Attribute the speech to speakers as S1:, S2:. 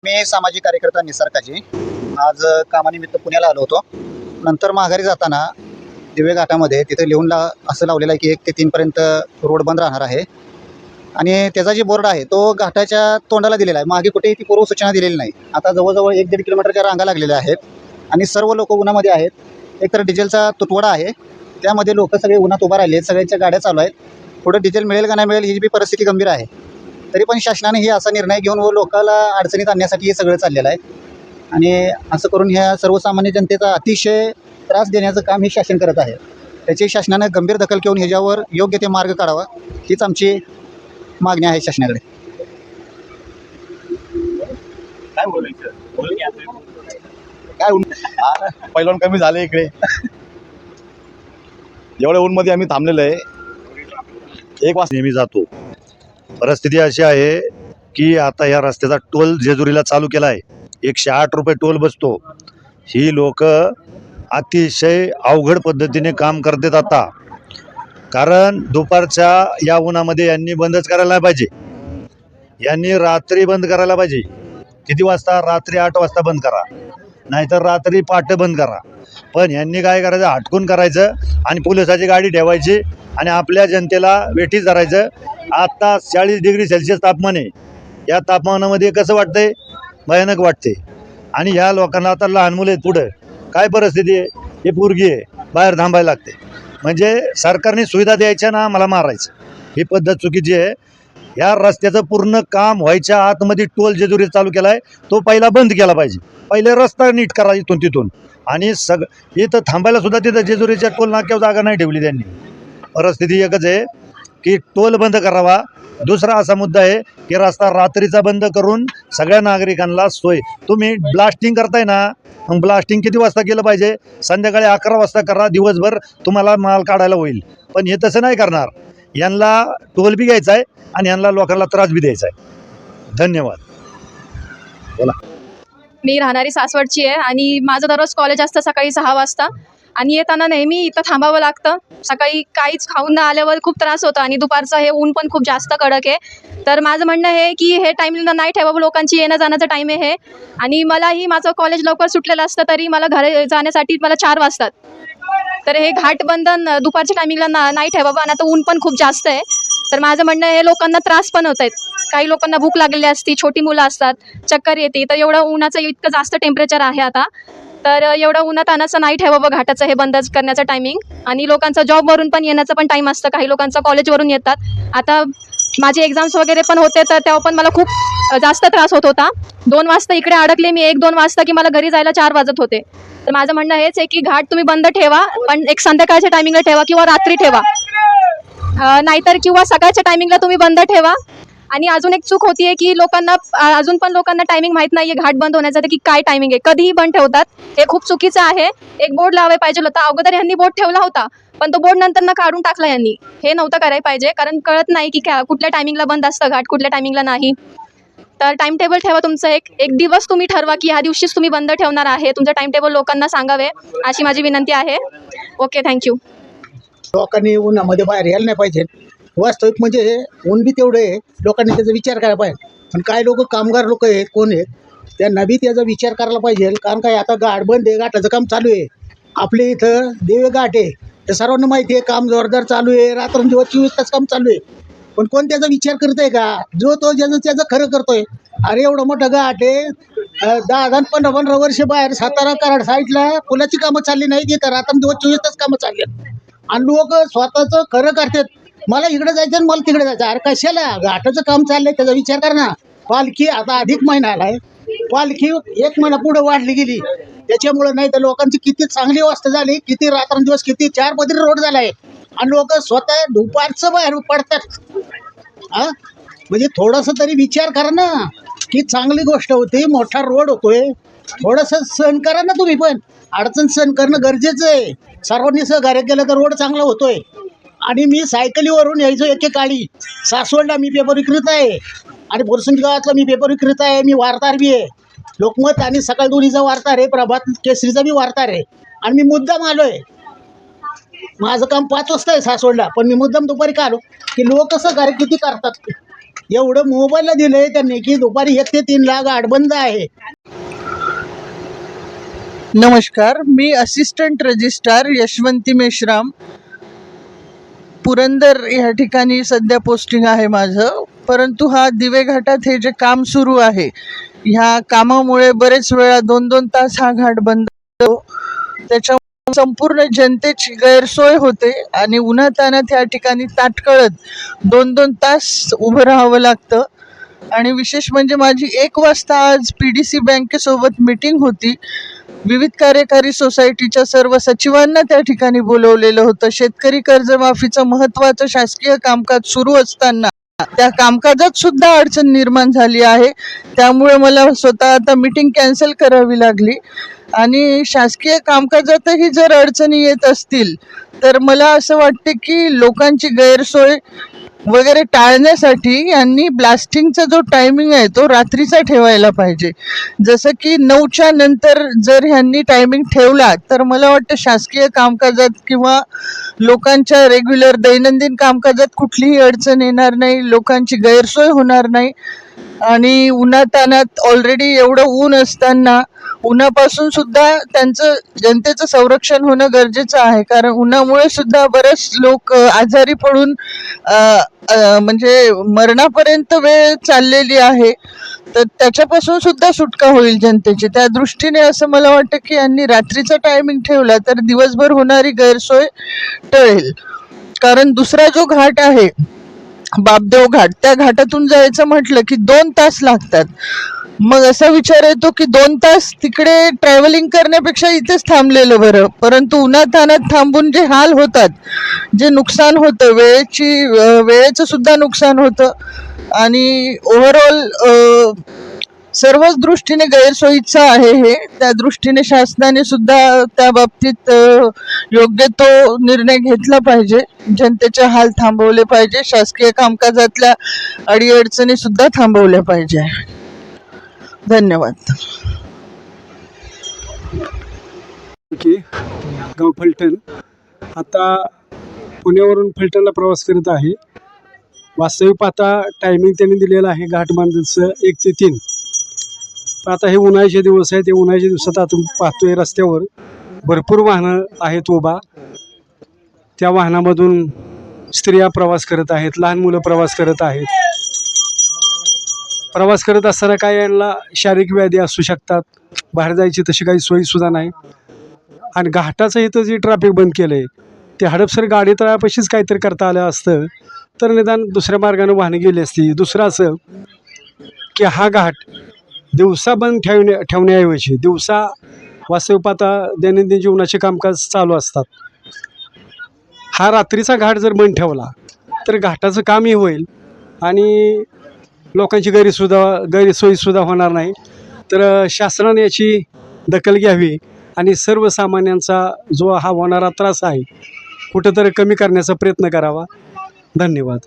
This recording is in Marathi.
S1: मी सामाजिक कार्यकर्ता निसर्गाची आज कामानिमित्त पुण्याला आलो होतो. नंतर माघारी जाताना दिवे घाटामध्ये तिथे लिहून असं लावलेलं आहे की 1 ते 3 पर्यंत रोड बंद राहणार आहे. आणि त्याचा जे बोर्ड आहे तो घाटाच्या तोंडाला दिलेला आहे. मागे कुठेही ती पूर्वसूचना दिलेली नाही. आता जवळजवळ 1-1.5 किलोमीटरच्या रांगा लागलेल्या आहेत आणि सर्व लोक उन्हामध्ये आहेत. एकतर डिझेलचा तुटवडा आहे, त्यामध्ये लोक सगळे उन्हात उभा राहिले आहेत. सगळ्यांच्या गाड्या चालू आहेत. पुढे डिझेल मिळेल का नाही मिळेल ही बी परिस्थिती गंभीर आहे. तरी पण शासनाने ही असा निर्णय घेऊन व लोकांना अडचणीत आणण्यासाठी हे सगळं चाललेलं आहे. आणि असं करून ह्या सर्वसामान्य जनतेचा अतिशय त्रास देण्याचं काम हे शासन करत आहे. त्याची शासनानं गंभीर दखल घेऊन ह्याच्यावर योग्य ते मार्ग काढावा हीच आमची मागणी आहे शासनाकडे.
S2: काय पैलवान कमी झाले इकडे. एवढ्या ऊनमध्ये आम्ही थांबलेलो आहे. 1 वाजता नेहमी जातो. परिस्थिती अशी आहे की आता या रस्त्याचा टोल जेजुरीला चालू केला आहे. 108 रुपये टोल बसतो. ही लोक अतिशय अवघड पद्धतीने काम करतात आता. कारण दुपारच्या या उन्हामध्ये यांनी बंदच करायला नाही पाहिजे. यांनी रात्री बंद करायला पाहिजे. किती वाजता? रात्री 8 वाजता बंद करा, नाहीतर रात्री पहाटे बंद करा. पण यांनी काय करायचं? हटकून करायचं आणि पोलिसाची गाडी ठेवायची आणि आपल्या जनतेला वेठीस धरायचं. आता 40 डिग्री सेल्सिअस तापमान आहे. या तापमानामध्ये कसं वाटतंय? भयानक वाटते. आणि ह्या लोकांना आता लहान मुलं आहेत. पुढं काय परिस्थिती आहे? हे पोरगी आहे, बाहेर थांबायला लागते. म्हणजे सरकारने सुविधा द्यायच्या ना मला मारायचं, ही पद्धत चुकीची आहे. या रस्त्याचं पूर्ण काम व्हायच्या आतमध्ये टोल जेजुरी चालू केला आहे, तो पहिला बंद केला पाहिजे. पहिले रस्ता नीट करा इथून तिथून. आणि इथं थांबायला सुद्धा तिथं जेजुरीच्या टोल नाक्यावर जागा नाही ठेवली त्यांनी. परिस्थिती एकच आहे की टोल बंद करावा. दुसरा असा मुद्दा आहे की रस्ता रात्रीचा बंद करून सगळ्या नागरिकांना सोय. तुम्ही ब्लास्टिंग करताय ना, मग ब्लास्टिंग किती वाजता केलं पाहिजे? संध्याकाळी 11 वाजता करा. दिवसभर तुम्हाला माल काढायला होईल. पण हे तसं नाही करणार. यांना टोल बी घ्यायचा आहे आणि यांना लोकांना त्रास बी द्यायचा आहे. धन्यवाद. बोला.
S3: मी राहणारी सासवडची आहे आणि माझं दररोज कॉलेज असतं सकाळी 6 वाजता आणि येताना नेहमी इथं थांबावं लागतं. सकाळी काहीच खाऊन न आल्यावर खूप त्रास होतो आणि दुपारचं हे ऊन पण खूप जास्त कडक आहे. तर माझं म्हणणं आहे की हे टाईमिंग नाही ठेवावं. लोकांची येणं जाण्याचं टाईम आहे हे. आणि मलाही माझं कॉलेज लवकर सुटलेलं असतं तरी मला घरी जाण्यासाठी मला 4 वाजतात. तर हे घाट बंधन दुपारच्या टायमिंगला नाही ठेवावं. आणि आता ऊन पण खूप जास्त आहे. तर माझं म्हणणं आहे लोकांना त्रास पण होत आहेत. काही लोकांना भूक लागलेली असते, छोटी मुलं असतात, चक्कर येते. तर एवढं उन्हाचं इतकं जास्त टेम्परेचर आहे आता. तर एवढं उन्हात आणायचं नाही ठेवावं घाटाचं हे बंद करण्याचं टायमिंग. आणि लोकांचा जॉबवरून पण येण्याचं पण टाईम असतं. काही लोकांचं कॉलेजवरून येतात. आता माझे एक्झाम्स वगैरे पण होते तर तेव्हा पण मला खूप जास्त त्रास होत होता. 2 वाजता इकडे अडकले मी. 1-2 वाजता की मला घरी जायला 4 वाजत होते. तर माझं म्हणणं हेच आहे की घाट तुम्ही बंद ठेवा, पण एक संध्याकाळच्या टायमिंगला ठेवा किंवा रात्री ठेवा, नाहीतर किंवा सकाळच्या टायमिंगला तुम्ही बंद ठेवा. आणि अजून एक चूक होती आहे की लोकांना अजून पण लोकांना टायमिंग माहीत नाही आहे घाट बंद होण्याचं की काय टायमिंग आहे. कधीही बंद ठेवतात. हे खूप चुकीचं आहे. एक बोर्ड लावायला पाहिजे होता. अगोदर यांनी बोर्ड ठेवला होता पण तो बोर्ड नंतर काढून टाकला यांनी. हे नव्हतं करायला पाहिजे. कारण कळत नाही की कुठल्या टायमिंगला बंद असतं घाट, कुठल्या टायमिंगला नाही. तर टाइम टेबल ठेवा तुमचं. एक दिवस तुम्ही ठरवा की ह्या दिवशीच तुम्ही बंद ठेवणार आहे. तुमचं टाइम टेबल लोकांना सांगावे अशी माझी विनंती आहे. Okay, thank you.
S4: लोकांनी उन्हामध्ये बाहेर यायला नाही पाहिजे. वास्तविक म्हणजे ऊन बी तेवढे आहे, लोकांनी त्याचा विचार करायला पाहिजे. पण काय लोक कामगार लोक आहेत, कोण आहेत, त्यांना बी त्याचा विचार करायला पाहिजे. कारण काय आता घाट बंद आहे, घाटाचं काम चालू आहे. आपले इथं देवे घाट आहे, तर सर्वांना माहिती आहे काम जोरदार चालू आहे. रात्रंदिवस 24 तास काम चालू आहे. पण कोण त्याचा विचार करतोय का? जो तो ज्याचं त्याचं खरं करतोय. अरे एवढं मोठं घाट आहे, 10-15 वर्ष बाहेर सातारा कराड साईडला पुलाची कामं चालली नाही, तिथं रात्रंदिवस 24 तास कामं चालली आणि लोक स्वतःचं खरं करतात. मला इकडे जायचं आणि मला तिकडे जायचं. अरे कशाला? घाटाचं काम चाललंय, त्याचा विचार कर ना. पालखी आता अधिक महिना आलाय, पालखी 1 महिना पुढे वाढली गेली त्याच्यामुळे. नाही तर लोकांची किती चांगली अवस्था झाली, किती रात्रंदिवस, किती 4 पदरी रोड झालाय आणि लोक स्वतः दुपारचं बाहेर पडतात. म्हणजे थोडंसं तरी विचार करा ना की चांगली गोष्ट होती, मोठा रोड होतोय, थोडंसं सहन करा ना तुम्ही. पण अडचण सहन करणं गरजेचं आहे. सर्वांनी सहकार्य केलं तर रोड चांगला होतोय. आणि मी सायकलीवरून यायचो एकेकाळी. सासवडला मी पेपर विक्रेता आहे आणि बोरसंगी गावातला मी पेपर विक्रेता आहे. मी वार्ताहर बी आहे. लोकमत आणि सकाळ दोन्हीचा वार्ताहर आहे, प्रभात केसरीचा बी वार्ताहर आहे. आणि मी मुद्दाम आलो आहे. माझं काम 5 वाजता आहे सासवडला, पण मी मुद्दाम दुपारी का आलो की लोक सहकार्य किती करतात. एवढं मोबाईलला दिलं आहे त्यांनी की दुपारी 1 ते 3 ला गाठ बंद आहे.
S5: नमस्कार, मी असिस्टंट रजिस्ट्रार यशवंती मेश्राम, पुरंदर ह्या ठिकाणी सध्या पोस्टिंग आहे माझं. परंतु हा दिवे घाटात हे जे काम सुरू आहे, ह्या कामामुळे बरेच वेळा 2-2 तास हा घाट बंद होतो. त्याच्यामुळे संपूर्ण जनतेची गैरसोय होते आणि उन्हातान्हात ह्या ठिकाणी ताटकळत 2-2 तास उभं राहावं लागतं. आणि विशेष म्हणजे माझी 1 वाजता आज PDC बँकेसोबत मीटिंग होती. विविध कार्यकारी सोसायटीच्या सर्व सचिवांना त्या ठिकाणी बोलवलेलं होतं. शेतकरी कर्जमाफीचं महत्त्वाचं शासकीय कामकाज सुरू असताना त्या कामकाजात सुद्धा अडचण निर्माण झाली आहे. त्यामुळे मला स्वतः आता मीटिंग कॅन्सल करावी लागली. आणि शासकीय कामकाजातही जर अडचणी येत असतील तर मला असं वाटते की लोकांची गैरसोय वगैरे टाळण्यासाठी यांनी ब्लास्टिंगचा जो टायमिंग आहे तो रात्रीचा ठेवायला पाहिजे. जसं की 9च्या नंतर जर ह्यांनी टायमिंग ठेवला तर मला वाटतं शासकीय कामकाजात किंवा लोकांच्या रेग्युलर दैनंदिन कामकाजात कुठलीही अडचण येणार नाही, लोकांची गैरसोय होणार नाही. आणि उन्हातान्हात ऑलरेडी एवढं ऊन असताना उन्हापासून सुद्धा त्यांचं जनतेचं संरक्षण होणं गरजेचं आहे. कारण उन्हामुळे सुद्धा बरेच लोक आजारी पडून म्हणजे मरणापर्यंत वेळ चाललेली आहे. तर त्याच्यापासून सुद्धा सुटका होईल जनतेची. त्या दृष्टीने असं मला वाटतं की यांनी रात्रीचा टायमिंग ठेवला तर दिवसभर होणारी गैरसोय टळेल. कारण दुसरा जो घाट आहे बापदेव घाट, त्या घाटातून जायचं म्हटलं की 2 तास लागतात. मग असा विचार येतो की 2 तास तिकडे ट्रॅव्हलिंग करण्यापेक्षा इथेच थांबलेलं बरं. परंतु उन्हातान्हात थांबून जे हाल होतात, जे नुकसान होतं, वेळेचं सुद्धा नुकसान होतं आणि ओव्हरऑल सर्वच दृष्टीने गैरसोयीचं आहे हे. त्या दृष्टीने शासनाने सुद्धा त्या बाबतीत योग्य तो निर्णय घेतला पाहिजे. जनतेचे हाल थांबवले पाहिजे, शासकीय कामकाजातल्या अडीअडचणी सुद्धा थांबवल्या पाहिजे. धन्यवाद.
S6: की गाव फलटण, आता पुण्यावरून फलटणला प्रवास करत आहे. वास्तविक पाहता टायमिंग त्यांनी दिलेलं आहे घाटबांधचं 1 ते 3. पण आता हे उन्हाळ्याचे दिवस आहेत. ते उन्हाळ्याच्या दिवसात आपण पाहतोय रस्त्यावर भरपूर वाहनं आहेत उभा. त्या वाहनामधून स्त्रिया प्रवास करत आहेत, लहान मुलं प्रवास करत आहेत. प्रवास करत असताना काय यांना शारीरिक व्याधी असू शकतात. बाहेर जायची तशी काही सोयीसुद्धा नाही. आणि घाटाचं इथं जे ट्रॅफिक बंद केलं आहे ते हडपसर गाडी तळापाशीच काहीतरी करता आलं असतं तर निदान दुसऱ्या मार्गाने वाहनं गेली असती. दुसरं असं की हा घाट दिवसा बंद ठेवण्याऐवजी दिवसा वास्तविक पाहता दैनंदिन जीवनाचे कामकाज चालू असतात. हा रात्रीचा घाट जर बंद ठेवला तर घाटाचं कामही होईल आणि लोकांची गैरसोयीसुद्धा होणार नाही. तर शासनाने याची दखल घ्यावी आणि सर्वसामान्यांचा जो हा होणारा त्रास आहे कुठंतरी कमी करण्याचा प्रयत्न करावा. धन्यवाद.